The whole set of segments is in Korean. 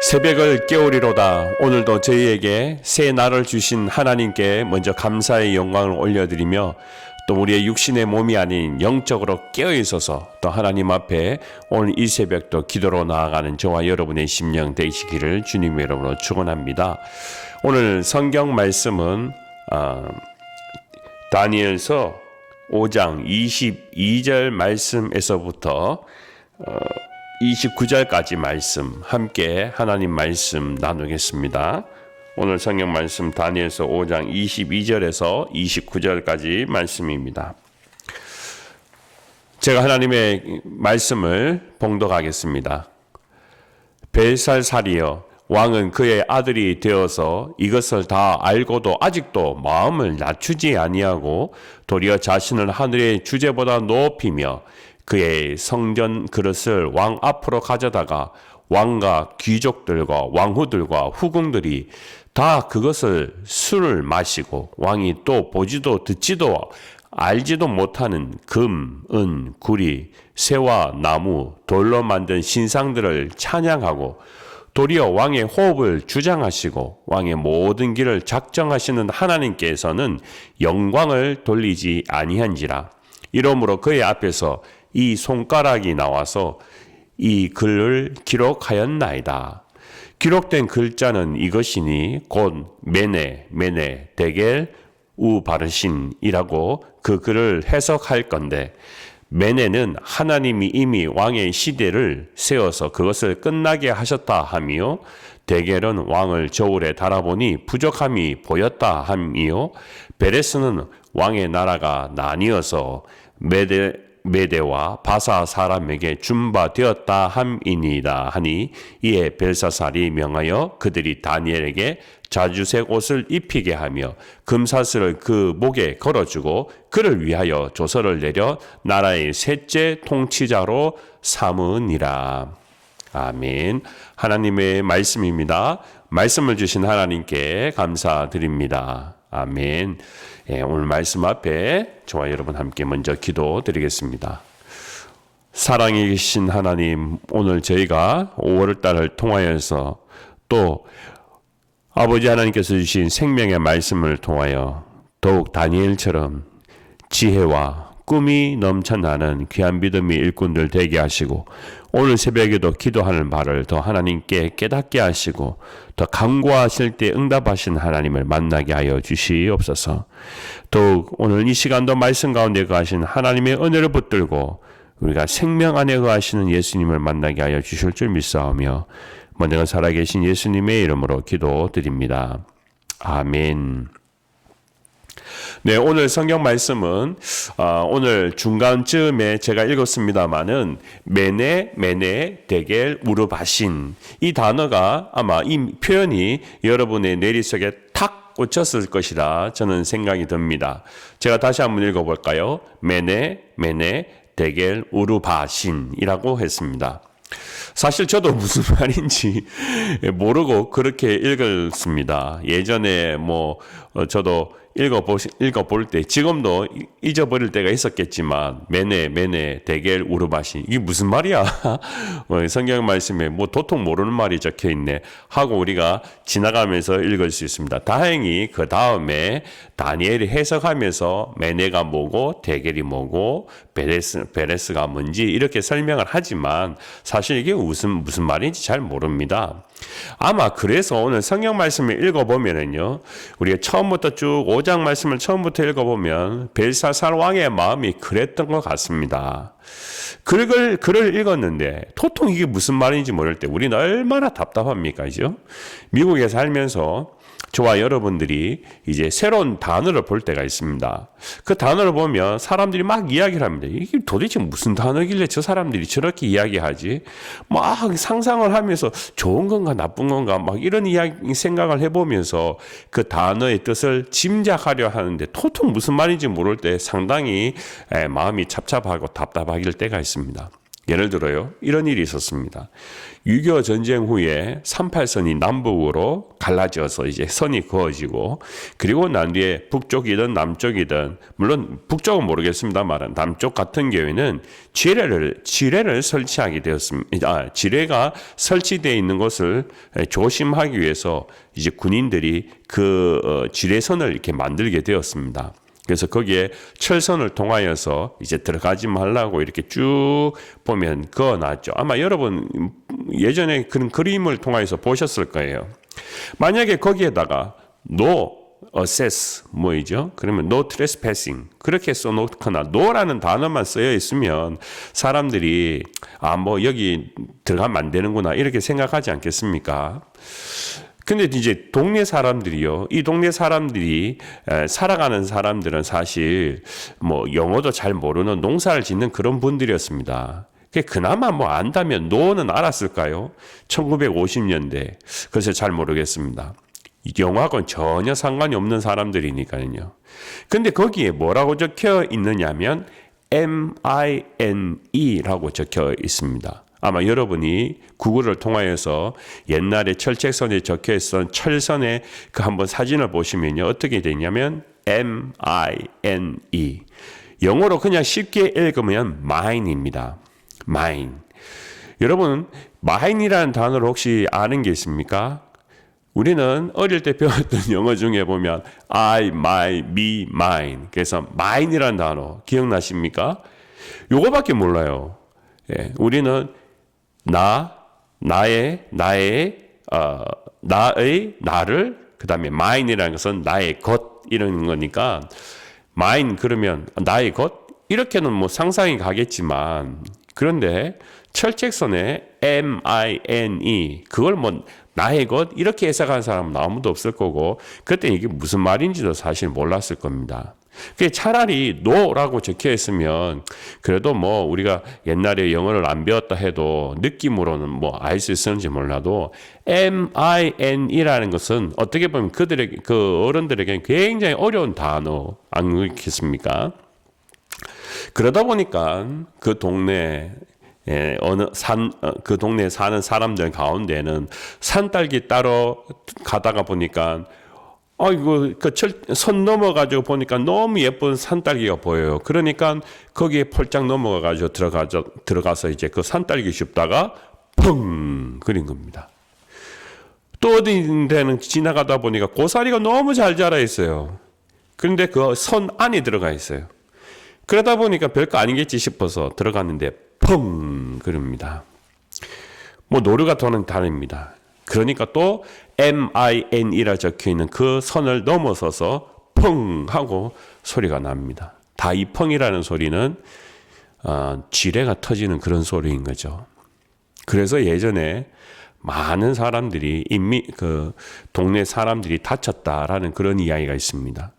새벽을 깨우리로다. 오늘도 저희에게 새 날을 주신 하나님께 먼저 감사의 영광을 올려드리며 또 우리의 육신의 몸이 아닌 영적으로 깨어있어서 또 하나님 앞에 오늘 이 새벽도 기도로 나아가는 저와 여러분의 심령 되시기를 주님의 이름으로 축원합니다. 오늘 성경 말씀은 다니엘서 5장 22절 말씀에서부터 29절까지 말씀 함께 하나님 말씀 나누겠습니다. 오늘 성경 말씀 다니엘서 5장 22절에서 29절까지 말씀입니다. 제가 하나님의 말씀을 봉독하겠습니다. 벨살살이여, 왕은 그의 아들이 되어서 이것을 다 알고도 아직도 마음을 낮추지 아니하고 도리어 자신을 하늘의 주제보다 높이며 그의 성전 그릇을 왕 앞으로 가져다가 왕과 귀족들과 왕후들과 후궁들이 다 그것을 술을 마시고 왕이 또 보지도 듣지도 알지도 못하는 금, 은, 구리, 새와 나무, 돌로 만든 신상들을 찬양하고 도리어 왕의 호흡을 주장하시고 왕의 모든 길을 작정하시는 하나님께서는 영광을 돌리지 아니한지라. 이러므로 그의 앞에서 이 손가락이 나와서 이 글을 기록하였나이다. 기록된 글자는 이것이니 곧 메네, 데겔, 우바르신이라고 그 글을 해석할 건데, 메네는 하나님이 이미 왕의 시대를 세워서 그것을 끝나게 하셨다 하며, 데겔은 왕을 저울에 달아보니 부족함이 보였다 하며, 베레스는 왕의 나라가 나뉘어서 메대와 바사 사람에게 준바되었다 함이니이다 하니, 이에 벨사살이 명하여 그들이 다니엘에게 자주색 옷을 입히게 하며 금사슬을 그 목에 걸어주고 그를 위하여 조서를 내려 나라의 셋째 통치자로 삼으니라. 아멘. 하나님의 말씀입니다. 말씀을 주신 하나님께 감사드립니다. 아멘. 오늘 말씀 앞에 저와 여러분 함께 먼저 기도드리겠습니다. 사랑에 계신 하나님, 오늘 저희가 5월달을 통하여서 또 아버지 하나님께서 주신 생명의 말씀을 통하여 더욱 다니엘처럼 지혜와 꿈이 넘쳐나는 귀한 믿음의 일꾼들 되게 하시고, 오늘 새벽에도 기도하는 바를 더 하나님께 깨닫게 하시고 더 간구하실 때 응답하신 하나님을 만나게 하여 주시옵소서. 더욱 오늘 이 시간도 말씀 가운데 거하신 하나님의 은혜를 붙들고 우리가 생명 안에 거하시는 예수님을 만나게 하여 주실 줄 믿사오며 먼저 살아계신 예수님의 이름으로 기도드립니다. 아멘. 네, 오늘 성경 말씀은 오늘 중간쯤에 제가 읽었습니다마는 메네, 데겔, 우르바신, 이 단어가 아마 이 표현이 여러분의 내리속에 탁 꽂혔을 것이라 저는 생각이 듭니다. 제가 다시 한번 읽어볼까요? 메네, 데겔, 우르바신이라고 했습니다. 사실 저도 무슨 말인지 모르고 그렇게 읽었습니다. 예전에 저도 읽어볼 때, 지금도 잊어버릴 때가 있었겠지만, 메네, 데겔, 우르바신, 이게 무슨 말이야? 성경 말씀에 도통 모르는 말이 적혀 있네 하고 우리가 지나가면서 읽을 수 있습니다. 다행히 그 다음에 다니엘이 해석하면서 메네가 뭐고, 데겔이 뭐고, 베레스가 뭔지 이렇게 설명을 하지만 사실 이게 무슨 말인지 잘 모릅니다. 아마 그래서 오늘 성경 말씀을 읽어보면은요, 우리가 처음부터 쭉 5장 말씀을 처음부터 읽어보면 벨사살 왕의 마음이 그랬던 것 같습니다. 글을 읽었는데 도통 이게 무슨 말인지 모를 때 우리는 얼마나 답답합니까? 그죠? 미국에 살면서 저와 여러분들이 이제 새로운 단어를 볼 때가 있습니다. 그 단어를 보면 사람들이 막 이야기를 합니다. 이게 도대체 무슨 단어길래 저 사람들이 저렇게 이야기하지? 막 상상을 하면서 좋은 건가 나쁜 건가 막 이런 생각을 해보면서 그 단어의 뜻을 짐작하려 하는데 도통 무슨 말인지 모를 때 상당히 마음이 찹찹하고 답답하길 때가 있습니다. 예를 들어요. 이런 일이 있었습니다. 6.25 전쟁 후에 38선이 남북으로 갈라져서 이제 선이 그어지고, 그리고 난 뒤에 북쪽이든 남쪽이든, 물론 북쪽은 모르겠습니다만 남쪽 같은 경우에는 지뢰를 설치하게 되었습니다. 지뢰가 설치되어 있는 것을 조심하기 위해서 이제 군인들이 그 지뢰선을 이렇게 만들게 되었습니다. 그래서 거기에 철선을 통하여서 이제 들어가지 말라고 이렇게 쭉 보면 그어놨죠. 아마 여러분 예전에 그런 그림을 통하여서 보셨을 거예요. 만약에 거기에다가 no access 뭐이죠? 그러면 no trespassing 그렇게 써놓거나 no라는 단어만 쓰여 있으면 사람들이 뭐 여기 들어가면 안 되는구나 이렇게 생각하지 않겠습니까? 근데 이제 동네 사람들이요. 이 동네 사람들이 살아가는 사람들은 사실 뭐 영어도 잘 모르는 농사를 짓는 그런 분들이었습니다. 그나마 뭐 안다면 노는 알았을까요? 1950년대. 그래서 잘 모르겠습니다. 영어하고는 전혀 상관이 없는 사람들이니까요. 근데 거기에 뭐라고 적혀 있느냐면 MINE라고 적혀 있습니다. 아마 여러분이 구글을 통하여서 옛날에 철책선에 적혀 있던 철선의 그 한번 사진을 보시면요. 어떻게 되냐면 MINE. 영어로 그냥 쉽게 읽으면 mine입니다. mine. 여러분, mine이라는 단어를 혹시 아는 게 있습니까? 우리는 어릴 때 배웠던 영어 중에 보면 I, my, me, mine. 그래서 mine이라는 단어 기억나십니까? 요거밖에 몰라요. 예, 우리는 나의, 나를, 그 다음에 mine이라는 것은 나의 것, 이런 거니까, mine 그러면 나의 것? 이렇게는 뭐 상상이 가겠지만, 그런데 철책선에 MINE, 그걸 뭐 나의 것? 이렇게 해석하는 사람은 아무도 없을 거고, 그때 이게 무슨 말인지도 사실 몰랐을 겁니다. 차라리 no라고 적혀 있으면 그래도 뭐 우리가 옛날에 영어를 안 배웠다 해도 느낌으로는 뭐 알 수 있었는지 몰라도 MINE라는 것은 어떻게 보면 그들에게 그 어른들에게 굉장히 어려운 단어 아니겠습니까? 그러다 보니까 그 동네 그 동네에 사는 사람들 가운데는 산딸기 따러 가다가 보니까 이거 선 넘어가지고 보니까 너무 예쁜 산딸기가 보여요. 그러니까 거기에 폴짝 넘어가가지고 들어가서 이제 그 산딸기 줍다가 펑 그린 겁니다. 또 어디 데는 지나가다 보니까 고사리가 너무 잘 자라 있어요. 그런데 그 선 안에 들어가 있어요. 그러다 보니까 별거 아니겠지 싶어서 들어갔는데 펑 그립니다. 뭐 노루가 도는 단어입니다. 그러니까 또 MINE라 적혀있는 그 선을 넘어서서 펑 하고 소리가 납니다. 다 이 펑이라는 소리는 지뢰가 터지는 그런 소리인 거죠. 그래서 예전에 많은 사람들이 그 동네 사람들이 다쳤다라는 그런 이야기가 있습니다.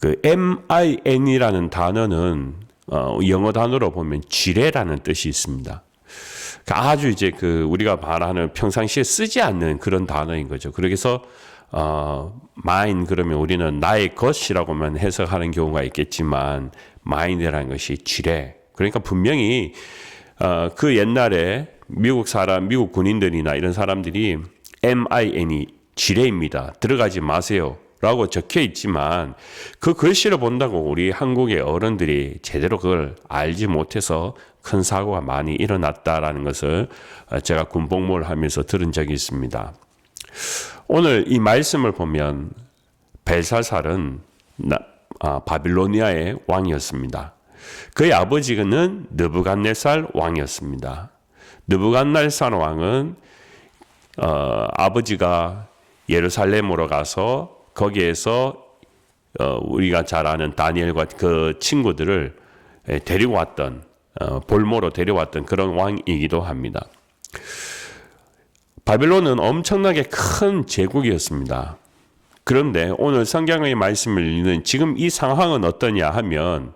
그 MIN이라는 단어는 영어 단어로 보면 지뢰라는 뜻이 있습니다. 아주 이제 그 우리가 말하는 평상시에 쓰지 않는 그런 단어인 거죠. 그래서 mine 그러면 우리는 나의 것이라고만 해석하는 경우가 있겠지만 mine이라는 것이 지뢰. 그러니까 분명히 그 옛날에 미국 군인들이나 이런 사람들이 MINE 지뢰입니다. 들어가지 마세요. 라고 적혀 있지만 그 글씨를 본다고 우리 한국의 어른들이 제대로 그걸 알지 못해서 큰 사고가 많이 일어났다라는 것을 제가 군복무를 하면서 들은 적이 있습니다. 오늘 이 말씀을 보면 벨사살은 바빌로니아의 왕이었습니다. 그의 아버지는 느부갓네살 왕이었습니다. 느부갓네살 왕은 아버지가 예루살렘으로 가서 거기에서 우리가 잘 아는 다니엘과 그 친구들을 데리고 왔던 볼모로 데려왔던 그런 왕이기도 합니다. 바빌론은 엄청나게 큰 제국이었습니다. 그런데 오늘 성경의 말씀을 읽는 지금 이 상황은 어떠냐 하면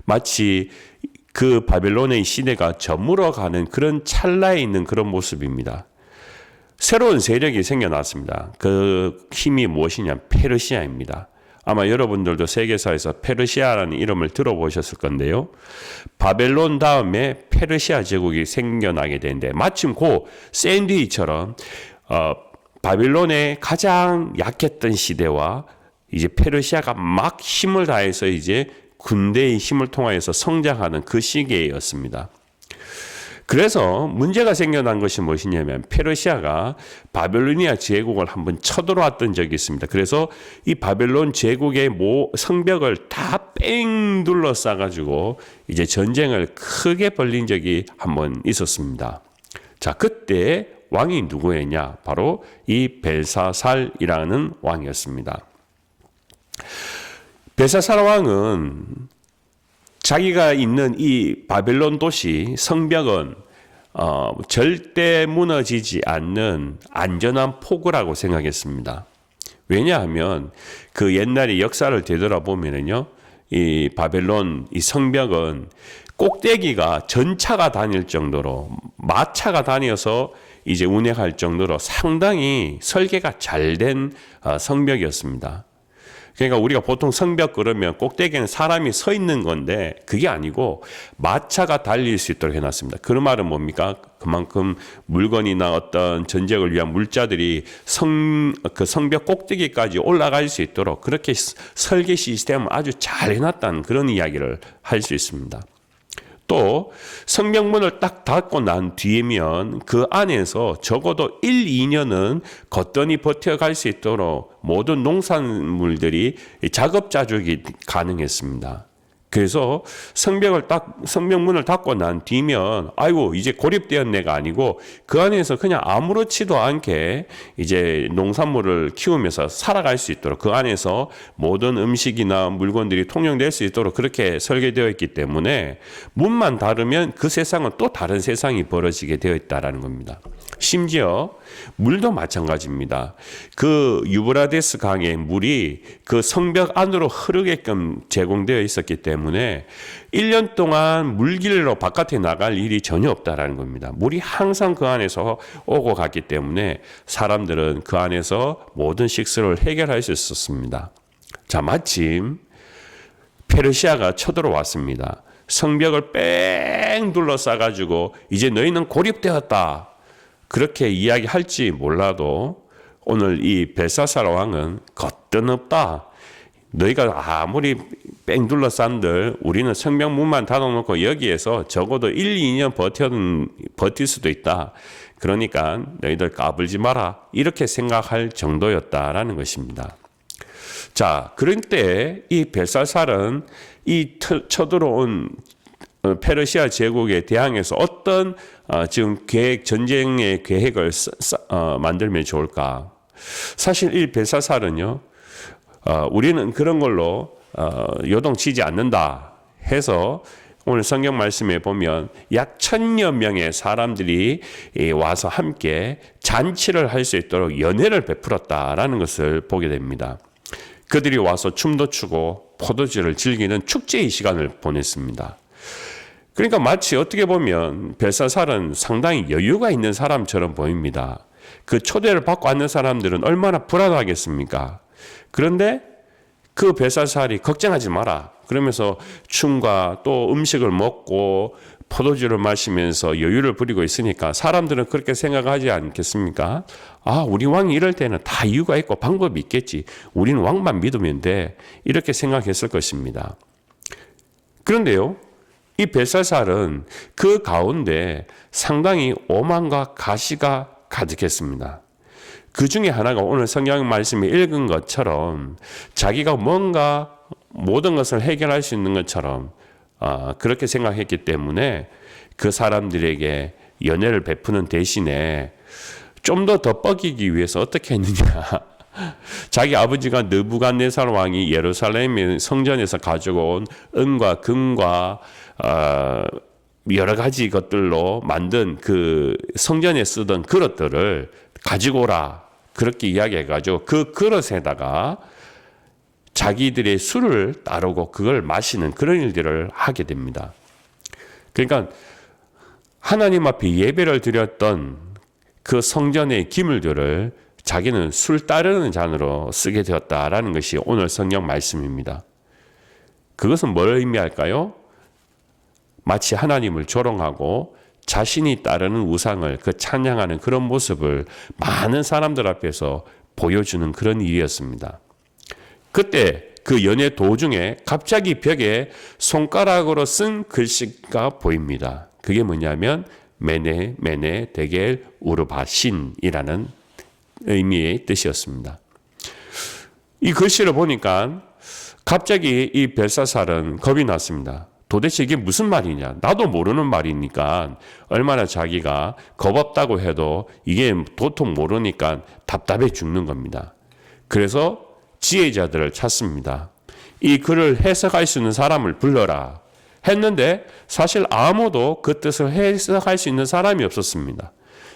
마치 그 바빌론의 시대가 저물어가는 그런 찰나에 있는 그런 모습입니다. 새로운 세력이 생겨났습니다. 그 힘이 무엇이냐? 페르시아입니다. 아마 여러분들도 세계사에서 페르시아라는 이름을 들어보셨을 건데요. 바벨론 다음에 페르시아 제국이 생겨나게 되는데 마침 그 샌드위처럼 바벨론의 가장 약했던 시대와 이제 페르시아가 막 힘을 다해서 이제 군대의 힘을 통하여서 성장하는 그 시기였습니다. 그래서 문제가 생겨난 것이 무엇이냐면 페르시아가 바벨로니아 제국을 한번 쳐들어왔던 적이 있습니다. 그래서 이 바벨론 제국의 성벽을 다 뺑 둘러싸가지고 이제 전쟁을 크게 벌린 적이 한번 있었습니다. 자, 그때 왕이 누구였냐? 바로 이 벨사살이라는 왕이었습니다. 벨사살 왕은 자기가 있는 이 바벨론 도시 성벽은 절대 무너지지 않는 안전한 포구라고 생각했습니다. 왜냐하면 그 옛날의 역사를 되돌아보면요, 이 바벨론 이 성벽은 꼭대기가 전차가 다닐 정도로 마차가 다녀서 이제 운행할 정도로 상당히 설계가 잘 된 성벽이었습니다. 그러니까 우리가 보통 성벽 그러면 꼭대기에는 사람이 서 있는 건데 그게 아니고 마차가 달릴 수 있도록 해놨습니다. 그 말은 뭡니까? 그만큼 물건이나 어떤 전쟁을 위한 물자들이 그 성벽 꼭대기까지 올라갈 수 있도록 그렇게 설계 시스템을 아주 잘 해놨다는 그런 이야기를 할 수 있습니다. 또 성벽문을 딱 닫고 난 뒤면 그 안에서 적어도 1, 2년은 거뜬히 버텨갈 수 있도록 모든 농산물들이 자급자족이 가능했습니다. 그래서 성벽문을 닫고 난 뒤면 아이고 이제 고립되었네가 아니고 그 안에서 그냥 아무렇지도 않게 이제 농산물을 키우면서 살아갈 수 있도록 그 안에서 모든 음식이나 물건들이 통용될 수 있도록 그렇게 설계되어 있기 때문에 문만 닫으면 그 세상은 또 다른 세상이 벌어지게 되어 있다라는 겁니다. 심지어 물도 마찬가지입니다. 그 유브라데스 강의 물이 그 성벽 안으로 흐르게끔 제공되어 있었기 때문에 1년 동안 물길로 바깥에 나갈 일이 전혀 없다라는 겁니다. 물이 항상 그 안에서 오고 갔기 때문에 사람들은 그 안에서 모든 식수를 해결할 수 있었습니다. 자, 마침 페르시아가 쳐들어왔습니다. 성벽을 뺑 둘러싸가지고 이제 너희는 고립되었다. 그렇게 이야기할지 몰라도 오늘 이 벨사살 왕은 거뜬없다. 너희가 아무리 뺑 둘러싼들 우리는 성벽문만 닫아놓고 여기에서 적어도 1, 2년 버틸 수도 있다. 그러니까 너희들 까불지 마라. 이렇게 생각할 정도였다라는 것입니다. 자, 그럴 때 이 벨사살은 이 쳐들어온 페르시아 제국에 대항해서 어떤 지금 전쟁의 계획을 만들면 좋을까? 사실 이 벨사살은요, 우리는 그런 걸로 요동치지 않는다 해서 오늘 성경 말씀에 보면 약 1000여 명의 사람들이 와서 함께 잔치를 할 수 있도록 연회를 베풀었다라는 것을 보게 됩니다. 그들이 와서 춤도 추고 포도주를 즐기는 축제의 시간을 보냈습니다. 그러니까 마치 어떻게 보면 벨사살은 상당히 여유가 있는 사람처럼 보입니다. 그 초대를 받고 왔는 사람들은 얼마나 불안하겠습니까? 그런데 그 벨사살이 걱정하지 마라. 그러면서 춤과 또 음식을 먹고 포도주를 마시면서 여유를 부리고 있으니까 사람들은 그렇게 생각하지 않겠습니까? 아, 우리 왕이 이럴 때는 다 이유가 있고 방법이 있겠지. 우리는 왕만 믿으면 돼. 이렇게 생각했을 것입니다. 그런데요, 이 벨사살은 그 가운데 상당히 오만과 가시가 가득했습니다. 그 중에 하나가 오늘 성경 말씀에 읽은 것처럼 자기가 뭔가 모든 것을 해결할 수 있는 것처럼 그렇게 생각했기 때문에 그 사람들에게 연애를 베푸는 대신에 좀 더 돋보이기 위해서 어떻게 했느냐. 자기 아버지가 느부갓네살 왕이 예루살렘 성전에서 가지고 온 은과 금과 여러 가지 것들로 만든 그 성전에 쓰던 그릇들을 가지고 오라. 그렇게 이야기해가지고 그 그릇에다가 자기들의 술을 따르고 그걸 마시는 그런 일들을 하게 됩니다. 그러니까 하나님 앞에 예배를 드렸던 그 성전의 기물들을 자기는 술 따르는 잔으로 쓰게 되었다라는 것이 오늘 성경 말씀입니다. 그것은 뭘 의미할까요? 마치 하나님을 조롱하고 자신이 따르는 우상을 그 찬양하는 그런 모습을 많은 사람들 앞에서 보여주는 그런 일이었습니다. 그때 그 연애 도중에 갑자기 벽에 손가락으로 쓴 글씨가 보입니다. 그게 뭐냐면 메네 메네 데겔 우르바신이라는 의미의 뜻이었습니다. 이 글씨를 보니까 갑자기 이 벨사살은 겁이 났습니다. 도대체 이게 무슨 말이냐? 나도 모르는 말이니까 얼마나 자기가 겁없다고 해도 이게 도통 모르니까 답답해 죽는 겁니다. 그래서 지혜자들을 찾습니다. 이 글을 해석할 수 있는 사람을 불러라 했는데 사실 아무도 그 뜻을 해석할 수 있는 사람이 없었습니다.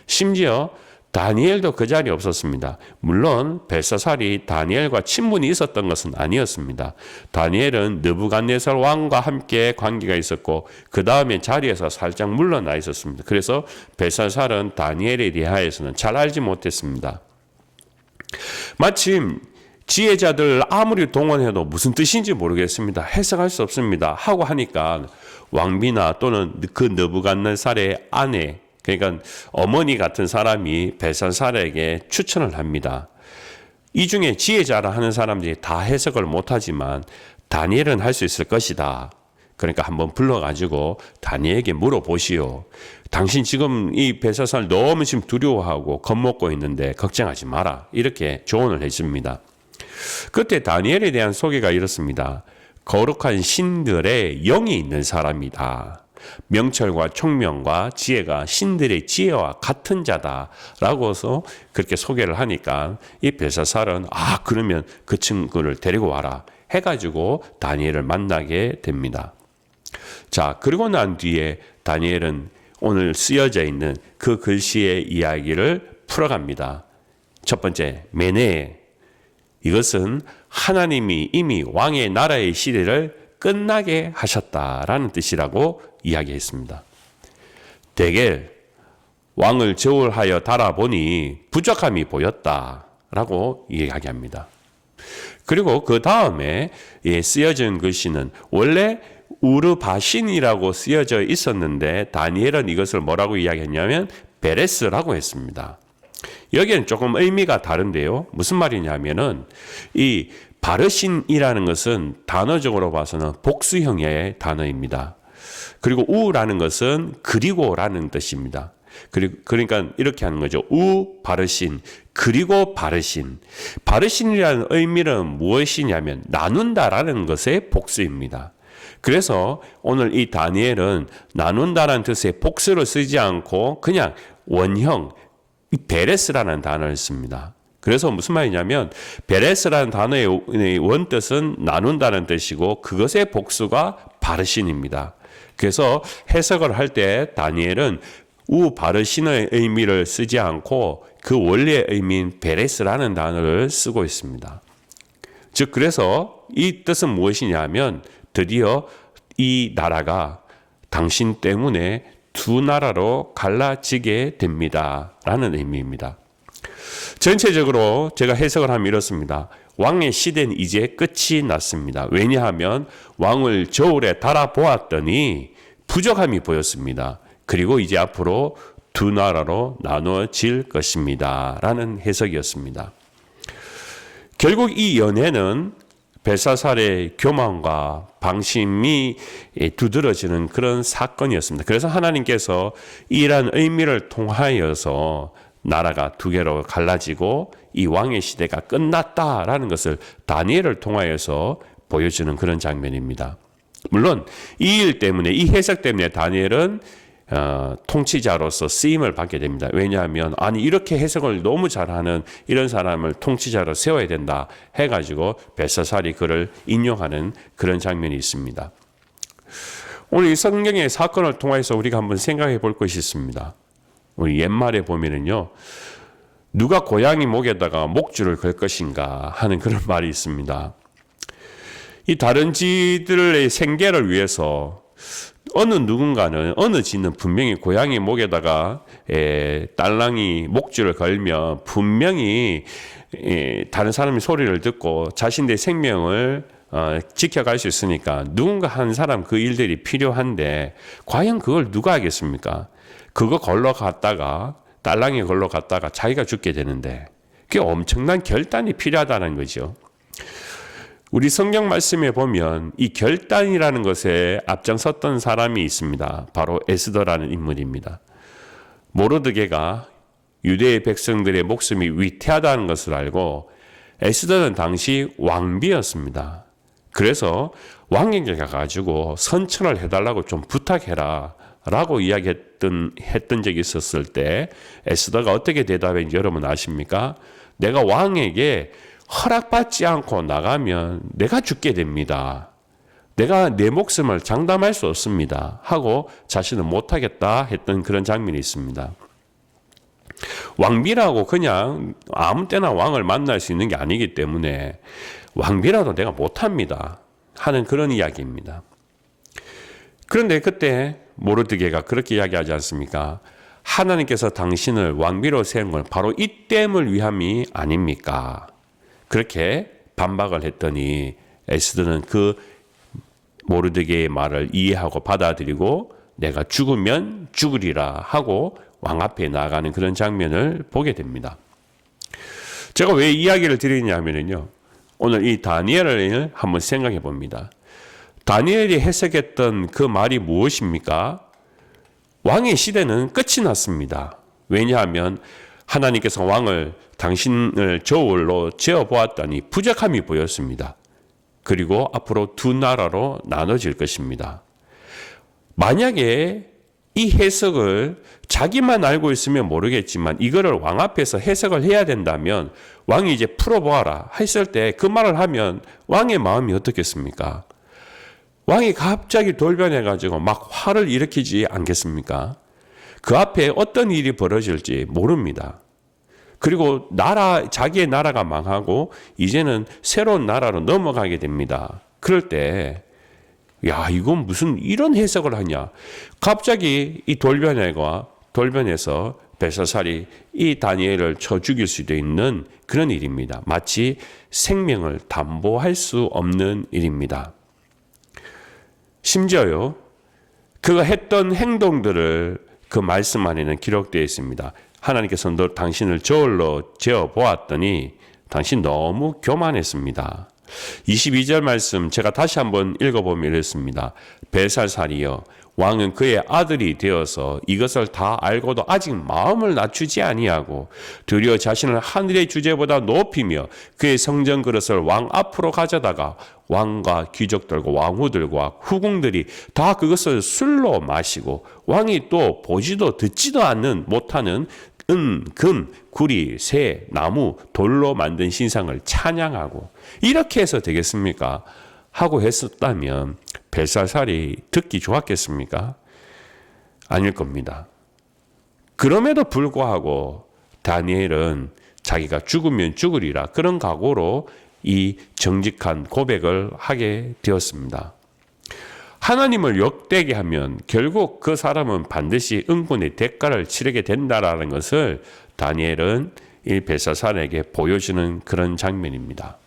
심지어 다니엘도 그 자리에 없었습니다. 물론 벨사살이 다니엘과 친분이 있었던 것은 아니었습니다. 다니엘은 느부갓네살 왕과 함께 관계가 있었고 그 다음에 자리에서 살짝 물러나 있었습니다. 그래서 벨사살은 다니엘에 대하여서는 잘 알지 못했습니다. 마침 지혜자들 아무리 동원해도 무슨 뜻인지 모르겠습니다. 해석할 수 없습니다. 하고 하니까 왕비나 또는 그 느부갓네살의 아내, 그러니까 어머니 같은 사람이 벨사살에게 추천을 합니다. 이 중에 지혜자라 하는 사람들이 다 해석을 못하지만 다니엘은 할 수 있을 것이다. 그러니까 한번 불러가지고 다니엘에게 물어보시오. 당신 지금 이 벨사살 너무 지금 두려워하고 겁먹고 있는데 걱정하지 마라. 이렇게 조언을 해줍니다. 그때 다니엘에 대한 소개가 이렇습니다. 거룩한 신들의 영이 있는 사람이다. 명철과 총명과 지혜가 신들의 지혜와 같은 자다라고 해서 그렇게 소개를 하니까 이 벨사살은 그러면 그 친구를 데리고 와라 해가지고 다니엘을 만나게 됩니다. 자, 그리고 난 뒤에 다니엘은 오늘 쓰여져 있는 그 글씨의 이야기를 풀어갑니다. 첫 번째, 메네. 이것은 하나님이 이미 왕의 나라의 시대를 끝나게 하셨다라는 뜻이라고 이야기했습니다. 데겔, 왕을 저울하여 달아보니 부족함이 보였다라고 이야기합니다. 그리고 그 다음에 쓰여진 글씨는 원래 우르바신이라고 쓰여져 있었는데 다니엘은 이것을 뭐라고 이야기했냐면 베레스라고 했습니다. 여기는 조금 의미가 다른데요. 무슨 말이냐면은 이 바르신이라는 것은 단어적으로 봐서는 복수형의 단어입니다. 그리고 우라는 것은 그리고라는 뜻입니다. 그러니까 이렇게 하는 거죠. 우 바르신 그리고 바르신. 바르신이라는 의미는 무엇이냐면 나눈다라는 것의 복수입니다. 그래서 오늘 이 다니엘은 나눈다라는 뜻의 복수를 쓰지 않고 그냥 원형 베레스라는 단어를 씁니다. 그래서 무슨 말이냐면 베레스라는 단어의 원뜻은 나눈다는 뜻이고 그것의 복수가 바르신입니다. 그래서 해석을 할 때 다니엘은 우 바르신의 의미를 쓰지 않고 그 원래의 의미인 베레스라는 단어를 쓰고 있습니다. 즉 그래서 이 뜻은 무엇이냐면 드디어 이 나라가 당신 때문에 두 나라로 갈라지게 됩니다. 라는 의미입니다. 전체적으로 제가 해석을 하면 이렇습니다. 왕의 시대는 이제 끝이 났습니다. 왜냐하면 왕을 저울에 달아보았더니 부족함이 보였습니다. 그리고 이제 앞으로 두 나라로 나눠질 것입니다. 라는 해석이었습니다. 결국 이 연애는 벨사살의 교만과 방심이 두드러지는 그런 사건이었습니다. 그래서 하나님께서 이러한 의미를 통하여서 나라가 두 개로 갈라지고 이 왕의 시대가 끝났다라는 것을 다니엘을 통하여서 보여주는 그런 장면입니다. 물론 이 일 때문에, 이 해석 때문에 다니엘은 통치자로서 쓰임을 받게 됩니다. 왜냐하면 이렇게 해석을 너무 잘하는 이런 사람을 통치자로 세워야 된다 해가지고 벨사살이 그를 인용하는 그런 장면이 있습니다. 오늘 이 성경의 사건을 통해서 우리가 한번 생각해 볼 것이 있습니다. 우리 옛말에 보면은요, 누가 고양이 목에다가 목줄을 걸 것인가 하는 그런 말이 있습니다. 이 다른 쥐들의 생계를 위해서 어느 누군가는 어느 지는 분명히 고양이 목에다가 딸랑이 목줄을 걸며 분명히 다른 사람의 소리를 듣고 자신의 생명을 지켜갈 수 있으니까 누군가 한 사람 그 일들이 필요한데 과연 그걸 누가 하겠습니까? 그거 걸러 갔다가 딸랑이 걸러 갔다가 자기가 죽게 되는데 그게 엄청난 결단이 필요하다는 거죠. 우리 성경 말씀에 보면 이 결단이라는 것에 앞장섰던 사람이 있습니다. 바로 에스더라는 인물입니다. 모르드게가 유대의 백성들의 목숨이 위태하다는 것을 알고 에스더는 당시 왕비였습니다. 그래서 왕에게 가가지고 선처를 해달라고 좀 부탁해라 라고 했던 적이 있었을 때 에스더가 어떻게 대답했는지 여러분 아십니까? 내가 왕에게 허락받지 않고 나가면 내가 죽게 됩니다. 내가 내 목숨을 장담할 수 없습니다. 하고 자신은 못하겠다 했던 그런 장면이 있습니다. 왕비라고 그냥 아무 때나 왕을 만날 수 있는 게 아니기 때문에 왕비라도 내가 못합니다. 하는 그런 이야기입니다. 그런데 그때 모르드게가 그렇게 이야기하지 않습니까? 하나님께서 당신을 왕비로 세운 건 바로 이 때문을 위함이 아닙니까? 그렇게 반박을 했더니 에스더는 그 모르드게의 말을 이해하고 받아들이고 내가 죽으면 죽으리라 하고 왕 앞에 나아가는 그런 장면을 보게 됩니다. 제가 왜 이야기를 드리냐면요. 오늘 이 다니엘을 한번 생각해 봅니다. 다니엘이 해석했던 그 말이 무엇입니까? 왕의 시대는 끝이 났습니다. 왜냐하면 하나님께서 왕을 당신을 저울로 재어보았더니 부족함이 보였습니다. 그리고 앞으로 두 나라로 나눠질 것입니다. 만약에 이 해석을 자기만 알고 있으면 모르겠지만 이거를 왕 앞에서 해석을 해야 된다면 왕이 이제 풀어보아라 했을 때 그 말을 하면 왕의 마음이 어떻겠습니까? 왕이 갑자기 돌변해가지고 막 화를 일으키지 않겠습니까? 그 앞에 어떤 일이 벌어질지 모릅니다. 그리고 자기의 나라가 망하고 이제는 새로운 나라로 넘어가게 됩니다. 그럴 때 야, 이건 무슨 이런 해석을 하냐. 갑자기 이 돌변해서 벨사살이 이 다니엘을 쳐 죽일 수도 있는 그런 일입니다. 마치 생명을 담보할 수 없는 일입니다. 심지어요, 그가 했던 행동들을 그 말씀 안에는 기록되어 있습니다. 하나님께서 너 당신을 저울로 재어 보았더니 당신 너무 교만했습니다. 22절 말씀 제가 다시 한번 읽어보면 이렇습니다. 벨사살이여 왕은 그의 아들이 되어서 이것을 다 알고도 아직 마음을 낮추지 아니하고 도리어 자신을 하늘의 주제보다 높이며 그의 성전 그릇을 왕 앞으로 가져다가 왕과 귀족들과 왕후들과 후궁들이 다 그것을 술로 마시고 왕이 또 보지도 듣지도 못하는 은, 금, 구리, 새, 나무, 돌로 만든 신상을 찬양하고 이렇게 해서 되겠습니까? 하고 했었다면 벨사살이 듣기 좋았겠습니까? 아닐 겁니다. 그럼에도 불구하고 다니엘은 자기가 죽으면 죽으리라 그런 각오로 이 정직한 고백을 하게 되었습니다. 하나님을 욕되게 하면 결국 그 사람은 반드시 응분의 대가를 치르게 된다라는 것을 다니엘은 이 벨사살에게 보여주는 그런 장면입니다.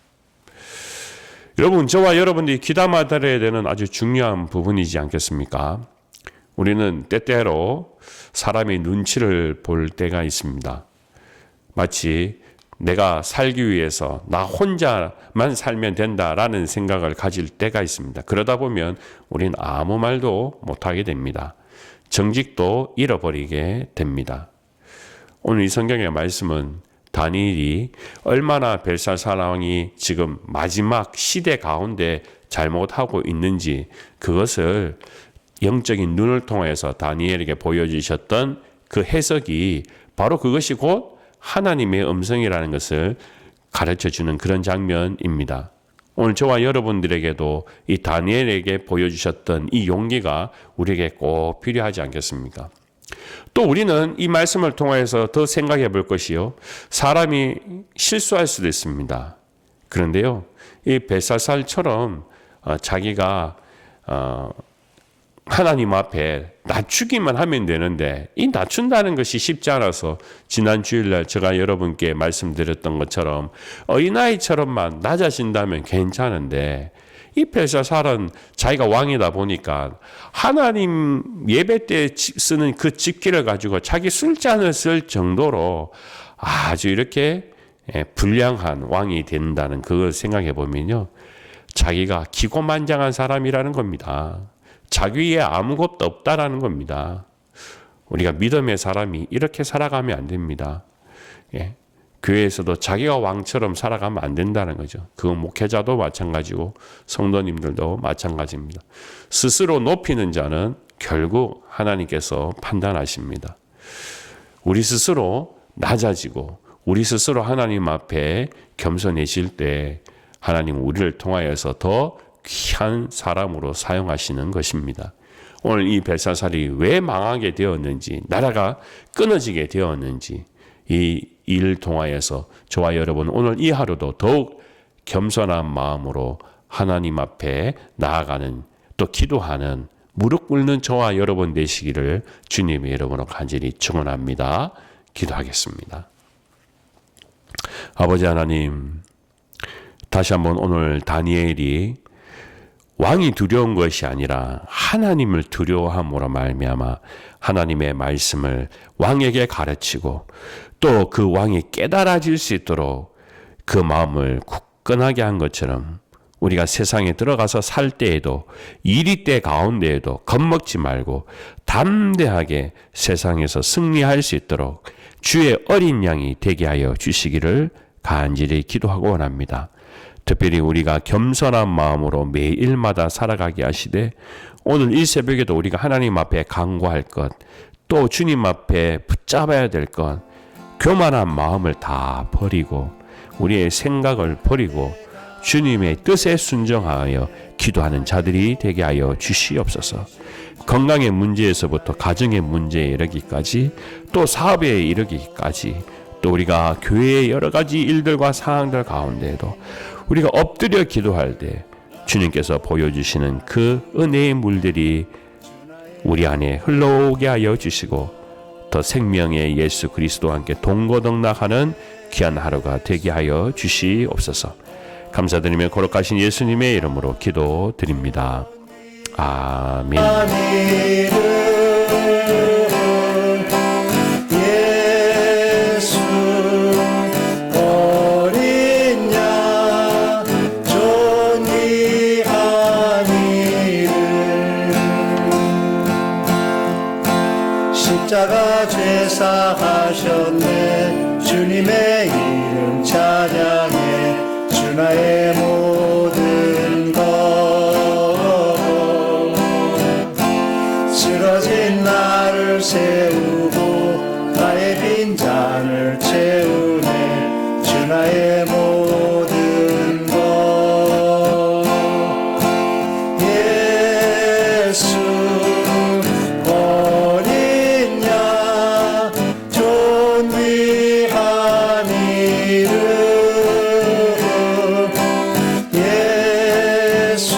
여러분, 저와 여러분들이 귀담아 들어야 되는 아주 중요한 부분이지 않겠습니까? 우리는 때때로 사람의 눈치를 볼 때가 있습니다. 마치 내가 살기 위해서 나 혼자만 살면 된다라는 생각을 가질 때가 있습니다. 그러다 보면 우리는 아무 말도 못하게 됩니다. 정직도 잃어버리게 됩니다. 오늘 이 성경의 말씀은 다니엘이 얼마나 벨사살 왕이 지금 마지막 시대 가운데 잘못하고 있는지 그것을 영적인 눈을 통해서 다니엘에게 보여주셨던 그 해석이 바로 그것이 곧 하나님의 음성이라는 것을 가르쳐주는 그런 장면입니다. 오늘 저와 여러분들에게도 이 다니엘에게 보여주셨던 이 용기가 우리에게 꼭 필요하지 않겠습니까? 또 우리는 이 말씀을 통해서 더 생각해 볼 것이요. 사람이 실수할 수도 있습니다. 그런데요, 이 벨사살처럼 자기가 하나님 앞에 낮추기만 하면 되는데 이 낮춘다는 것이 쉽지 않아서 지난 주일날 제가 여러분께 말씀드렸던 것처럼 어린아이처럼만 낮아진다면 괜찮은데 이 벨사살은 자기가 왕이다 보니까 하나님 예배 때 쓰는 그 집기를 가지고 자기 술잔을 쓸 정도로 아주 이렇게 불량한 왕이 된다는 그걸 생각해 보면요, 자기가 기고만장한 사람이라는 겁니다. 자기 위에 아무것도 없다라는 겁니다. 우리가 믿음의 사람이 이렇게 살아가면 안 됩니다. 교회에서도 자기가 왕처럼 살아가면 안 된다는 거죠. 그건 목회자도 마찬가지고 성도님들도 마찬가지입니다. 스스로 높이는 자는 결국 하나님께서 판단하십니다. 우리 스스로 낮아지고 우리 스스로 하나님 앞에 겸손해질 때 하나님 우리를 통하여서 더 귀한 사람으로 사용하시는 것입니다. 오늘 이 벨사살이 왜 망하게 되었는지, 나라가 끊어지게 되었는지, 이 일을 통하여서 저와 여러분 오늘 이 하루도 더욱 겸손한 마음으로 하나님 앞에 나아가는, 또 기도하는, 무릎 꿇는 저와 여러분 되시기를 주님의 이름으로 간절히 축원합니다. 기도하겠습니다. 아버지 하나님, 다시 한번 오늘 다니엘이 왕이 두려운 것이 아니라 하나님을 두려워함으로 말미암아 하나님의 말씀을 왕에게 가르치고 또 그 왕이 깨달아질 수 있도록 그 마음을 굳건하게 한 것처럼 우리가 세상에 들어가서 살 때에도 이리 때 가운데에도 겁먹지 말고 담대하게 세상에서 승리할 수 있도록 주의 어린 양이 되게 하여 주시기를 간절히 기도하고 원합니다. 특별히 우리가 겸손한 마음으로 매일마다 살아가게 하시되 오늘 이 새벽에도 우리가 하나님 앞에 간구할 것, 또 주님 앞에 붙잡아야 될 것, 교만한 마음을 다 버리고 우리의 생각을 버리고 주님의 뜻에 순종하여 기도하는 자들이 되게 하여 주시옵소서. 건강의 문제에서부터 가정의 문제에 이르기까지, 또 사업에 이르기까지, 또 우리가 교회의 여러 가지 일들과 상황들 가운데에도 우리가 엎드려 기도할 때 주님께서 보여주시는 그 은혜의 물들이 우리 안에 흘러오게 하여 주시고 더 생명의 예수 그리스도와 함께 동고동락하는 귀한 하루가 되게 하여 주시옵소서. 감사드리며 거룩하신 예수님의 이름으로 기도드립니다. 아멘. 십자가 죄사하셨네. 주님의 이름 찬양해. 주 나의 모든 것. 쓰러진 나를 세우고 나의 빈잔을 채우네. 주 나의 모든 것. 예수 예수